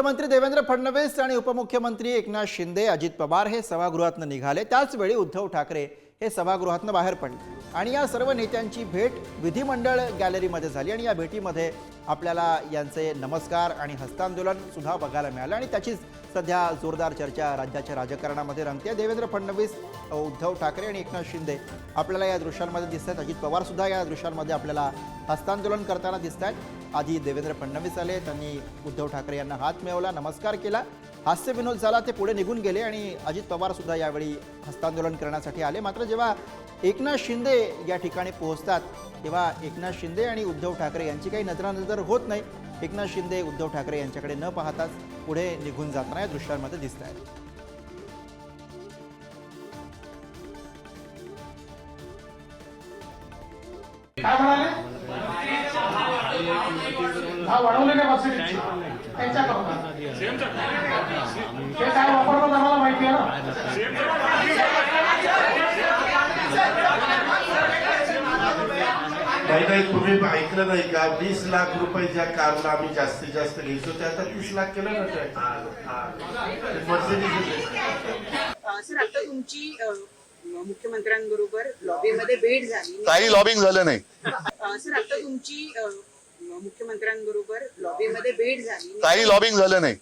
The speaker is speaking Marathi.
मुख्यमंत्री देवेंद्र फडणवीस आणि उपमुख्यमंत्री एकनाथ शिंदे, अजित पवार हे सभागृहातून निघाले। त्याच वेळी उद्धव ठाकरे हे सभागृहातून बाहेर पडले आणि या सर्व नेत्यांची भेट विधिमंडळ गॅलरीमध्ये झाली आणि या भेटीमध्ये आपल्याला यांचे नमस्कार आणि हस्तांदोलन सुद्धा बघायला मिळालं आणि त्याचीच सध्या जोरदार चर्चा राज्याच्या राजकारणामध्ये रंगते। देवेंद्र फडणवीस, उद्धव ठाकरे आणि एकनाथ शिंदे आपल्याला या दृश्यांमध्ये दिसतात। अजित पवार सुद्धा या दृश्यांमध्ये आपल्याला हस्तांदोलन करताना दिसतात। आधी देवेंद्र फडणवीस आले, त्यांनी उद्धव ठाकरे यांना हात मिळवला, नमस्कार केला, हास्य विनोद झाला, ते पुढे निघून गेले आणि अजित पवार सुद्धा यावेळी हस्तांदोलन करण्यासाठी आले। मात्र जेव्हा एकनाथ शिंदे या ठिकाणी पोहोचतात तेव्हा एकनाथ शिंदे आणि उद्धव ठाकरे यांची काही नजरानजर होत नाही। एकनाथ शिंदे उद्धव ठाकरे यांच्याकडे न पाहताच पुढे निघून जाताना या दृश्यांमध्ये दिसत आहेत। काय म्हणाले? वाढवले नाही बस त्यांच्याकडून ते काय वापरलं आम्हाला माहिती आहे ना। नाही तुम्ही ऐकलं नाही का? 20 लाख रुपयाच्या कारला आम्ही जास्तीत जास्त घ्यायचो, ते आता 30 लाख केलं ना। सर, आता तुमची मुख्यमंत्र्यांबरोबर लॉबीमध्ये भेट झाली, काही लॉबिंग झालं नाही। सर, आता तुमची मुख्यमंत्र्यांबरोबर लॉबीमध्ये भेट झाली, काही लॉबिंग झालं नाही।